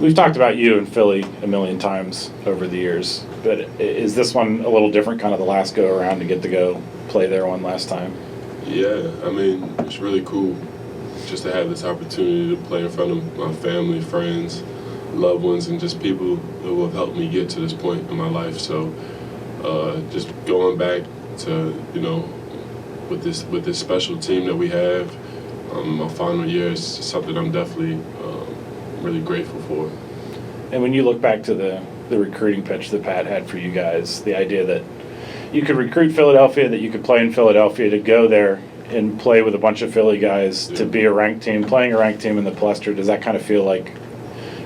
We've talked about you in Philly a million times over the years, but is this one a little different, kind of the last go around to get to go play there one last time? Yeah, I mean, it's really cool just to have this opportunity to play in front of my family, friends, loved ones, and just people who have helped me get to this point in my life. So just going back to, with this special team that we have, my final year is something I'm definitely really grateful for. And when you look back to the recruiting pitch that Pat had for you guys, the idea that you could recruit Philadelphia, that you could play in Philadelphia, to go there and play with a bunch of Philly guys, to be a ranked team, playing a ranked team in the Palestra, does that kind of feel like,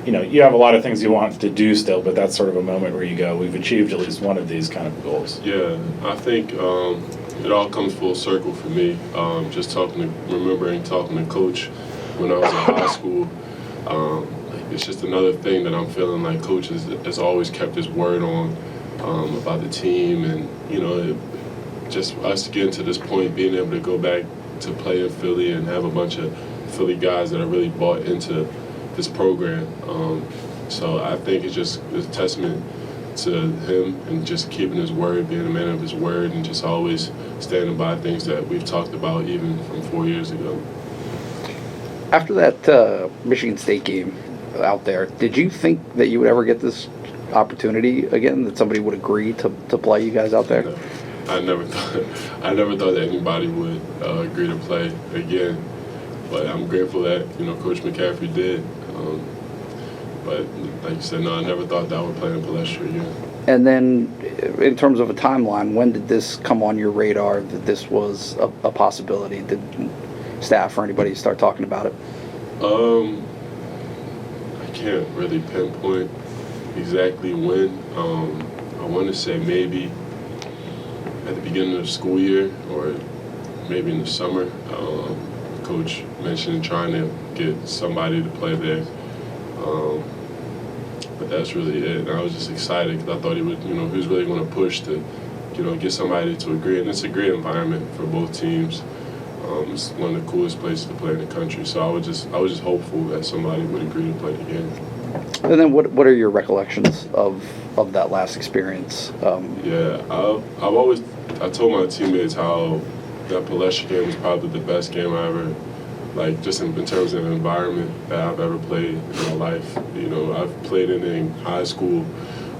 you have a lot of things you want to do still, but that's sort of a moment where you go, we've achieved at least one of these kind of goals? Yeah, I think it all comes full circle for me. Just remembering talking to Coach when I was in high school. It's just another thing that I'm feeling like Coach has always kept his word on about the team, and just us getting to this point, being able to go back to play in Philly and have a bunch of Philly guys that are really bought into this program. So I think it's just a testament to him and just keeping his word, being a man of his word, and just always standing by things that we've talked about even from 4 years ago. After that Michigan State game out there, did you think that you would ever get this opportunity again, that somebody would agree to play you guys out there? No, I never thought that anybody would agree to play again. But I'm grateful that Coach McCaffrey did. But like you said, no, I never thought that I would play in Palestra again. And then, in terms of a timeline, when did this come on your radar that this was a possibility? Did staff or anybody start talking about it? I can't really pinpoint exactly when. I want to say maybe at the beginning of the school year or maybe in the summer. Coach mentioned trying to get somebody to play there. But that's really it. And I was just excited because I thought he was really going to push to, get somebody to agree. And it's a great environment for both teams. It's one of the coolest places to play in the country. So I was just hopeful that somebody would agree to play the game. And then what are your recollections of that last experience? Yeah, I told my teammates how that Palestra game was probably the best game I ever, just in terms of the environment that I've ever played in my life. I've played in high school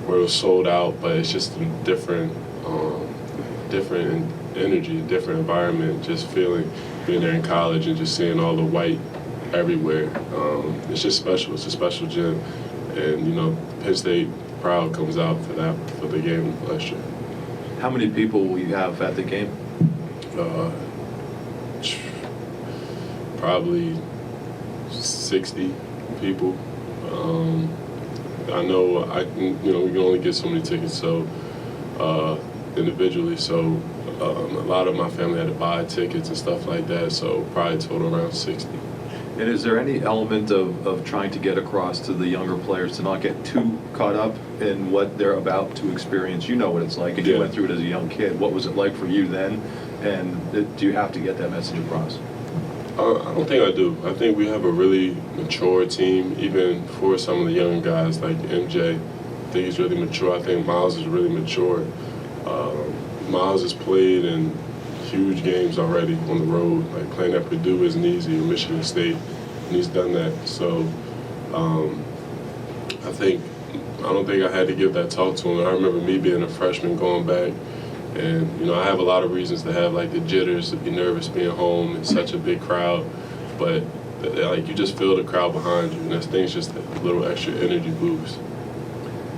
where it was sold out, but it's just a different energy, different environment, just being there in college and just seeing all the white everywhere. It's just special. It's a special gym. And, Penn State crowd comes out for the game in Palestra. How many people will you have at the game? Probably 60 people. I know we can only get so many tickets individually, so a lot of my family had to buy tickets and stuff like that, so probably total around 60. And is there any element of trying to get across to the younger players to not get too caught up in what they're about to experience? You know what it's like, and you went through it as a young kid. What was it like for you then, and do you have to get that message across? I don't think I do. I think we have a really mature team, even for some of the young guys like MJ. I think he's really mature. I think Miles is really mature. Miles has played in huge games already on the road. Like playing at Purdue isn't easy, or Michigan State, and he's done that. So I don't think I had to give that talk to him. I remember me being a freshman going back, and I have a lot of reasons to have the jitters, to be nervous being home in such a big crowd, but you just feel the crowd behind you, and that thing's just a little extra energy boost.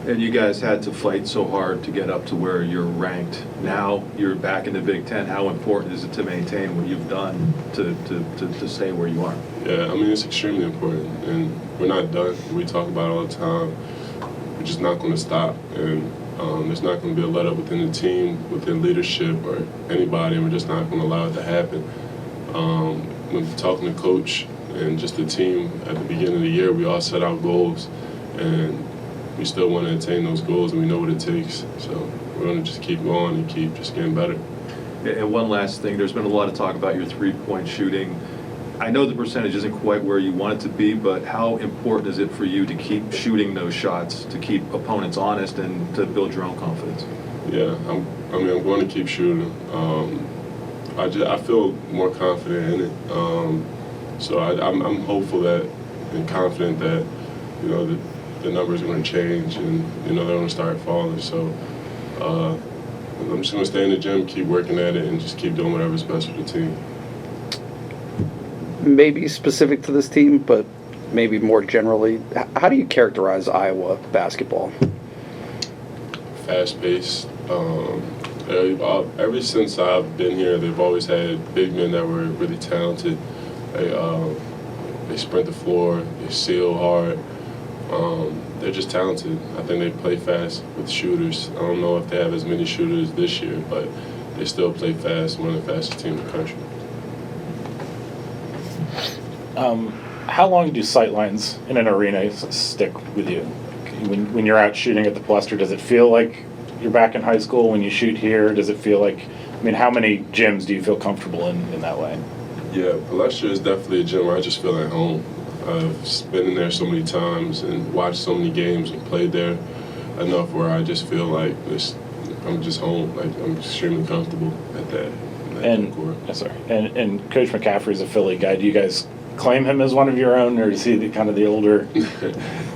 And you guys had to fight so hard to get up to where you're ranked. Now you're back in the Big Ten. How important is it to maintain what you've done to stay where you are? Yeah, it's extremely important, and we're not done. We talk about it all the time. We're just not going to stop, and there's not going to be a let up within the team, within leadership, or anybody, and we're just not going to allow it to happen. When talking to Coach and just the team at the beginning of the year, we all set out goals, and we still want to attain those goals, and we know what it takes. So we're going to just keep going and keep just getting better. And one last thing, there's been a lot of talk about your three-point shooting. I know the percentage isn't quite where you want it to be, but how important is it for you to keep shooting those shots, to keep opponents honest, and to build your own confidence? Yeah, I'm going to keep shooting. I feel more confident in it. So I'm hopeful that and confident that, you know, the numbers are going to change and, you know, they're going to start falling. So I'm just going to stay in the gym, keep working at it, and just keep doing whatever's best for the team. Maybe specific to this team, but maybe more generally, how do you characterize Iowa basketball? Fast-paced. Ever since I've been here, they've always had big men that were really talented. They sprint the floor, they seal hard. They're just talented. I think they play fast with shooters. I don't know if they have as many shooters this year, but they still play fast, one of the fastest teams in the country. How long do sightlines in an arena stick with you? When you're out shooting at the Palestra, does it feel like you're back in high school? When you shoot here, does it feel like, I mean, how many gyms do you feel comfortable in that way? Yeah, Palestra is definitely a gym where I just feel at home. I've been in there so many times and watched so many games and played there enough where I just feel like I'm just home. Like, I'm extremely comfortable at that court. And Coach McCaffrey's a Philly guy. Do you guys claim him as one of your own, or is he kind of the older?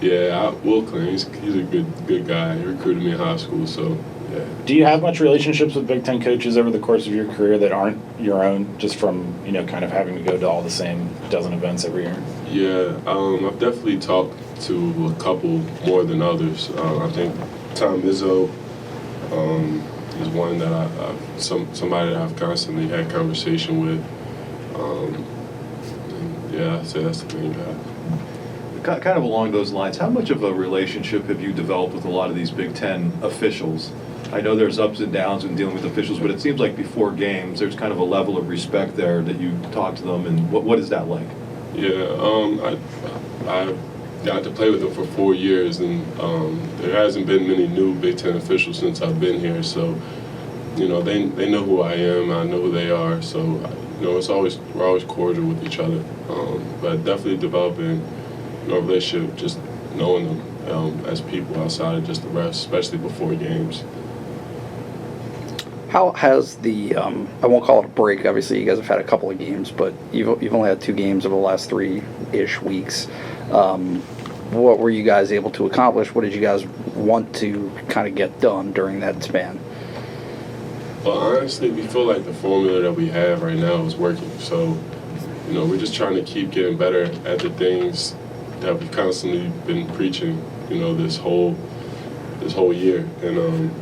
Yeah, I will claim he's a good guy. He recruited me in high school, so yeah. Do you have much relationships with Big Ten coaches over the course of your career that aren't your own, just from, you know, kind of having to go to all the same dozen events every year? Yeah, I've definitely talked to a couple more than others. I think Tom Izzo is one that somebody that I've constantly had conversation with. Yeah, I'd say that's the main guy. Kind of along those lines, how much of a relationship have you developed with a lot of these Big Ten officials? I know there's ups and downs in dealing with officials, but it seems like before games, there's kind of a level of respect there that you talk to them, and what is that like? Yeah, I got to play with them for 4 years, and there hasn't been many new Big Ten officials since I've been here, so, you know, they know who I am, I know who they are, so, you know, we're always cordial with each other, but definitely developing a relationship, just knowing them as people outside of just the refs, especially before games. How has the I won't call it a break. Obviously, you guys have had a couple of games, but you've only had 2 games over the last 3-ish weeks. What were you guys able to accomplish? What did you guys want to kind of get done during that span? Well, honestly, we feel like the formula that we have right now is working. So, you know, we're just trying to keep getting better at the things that we've constantly been preaching, you know, this whole year. And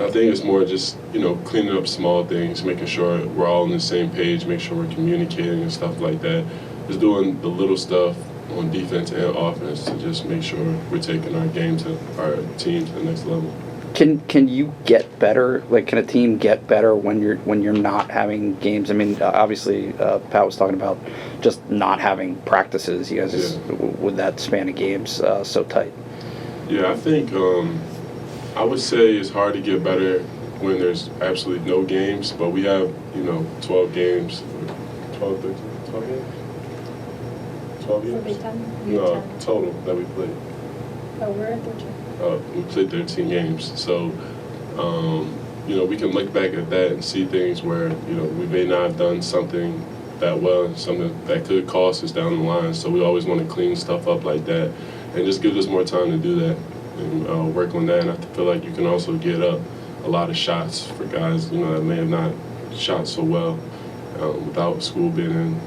I think it's more just, you know, cleaning up small things, making sure we're all on the same page, make sure we're communicating and stuff like that. Just doing the little stuff on defense and offense to just make sure we're taking our team to the next level. Can you get better? Like, can a team get better when you're not having games? I mean, obviously, Pat was talking about just not having practices. You guys, with that span of games so tight. Yeah, I think I would say it's hard to get better when there's absolutely no games, but we have, you know, 12 games, 12 games? 12 games? For Big Ten? No, total that we played. Oh, we're at 13. We played 13 games, so you know, we can look back at that and see things where, you know, we may not have done something that well, and something that could cost us down the line. So we always want to clean stuff up like that, and just give us more time to do that and work on that. And I feel like you can also get up a lot of shots for guys, you know, that may have not shot so well without school being in.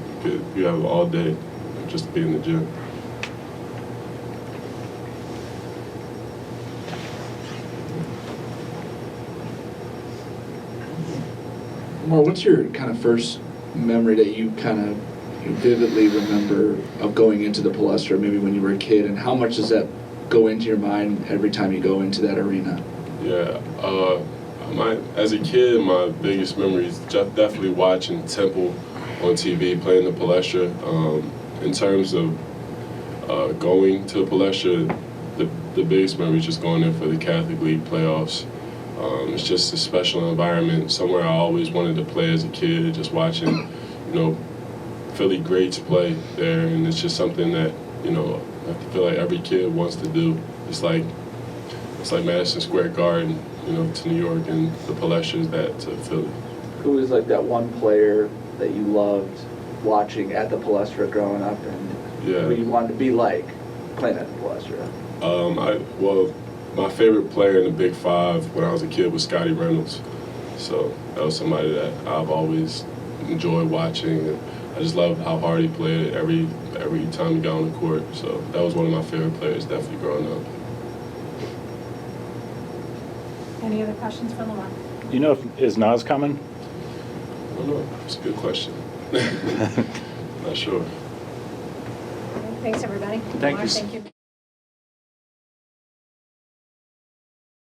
You have all day just to be in the gym. Lamar, what's your kind of first memory that you kind of vividly remember of going into the Palestra, maybe when you were a kid, and how much does that go into your mind every time you go into that arena? Yeah, as a kid, my biggest memory is definitely watching Temple on TV, playing the Palestra. In terms of going to Palestra, the biggest memory is just going there for the Catholic League playoffs. It's just a special environment, somewhere I always wanted to play as a kid, just watching, you know, Philly greats play there, and it's just something that, you know, I feel like every kid wants to do. It's like Madison Square Garden, you know, to New York, and the Palestras that to Philly. Who was like that one player that you loved watching at the Palestra growing up, and who you wanted to be like playing at the Palestra? Well, my favorite player in the Big Five when I was a kid was Scotty Reynolds. So that was somebody that I've always enjoyed watching, and I just loved how hard he played every time he got on the court. So that was one of my favorite players, definitely growing up. Any other questions for Lamar? You know, is Nas coming? I don't know. It's a good question. Not sure. Thanks, everybody. Thank Lamar, you. Thank you.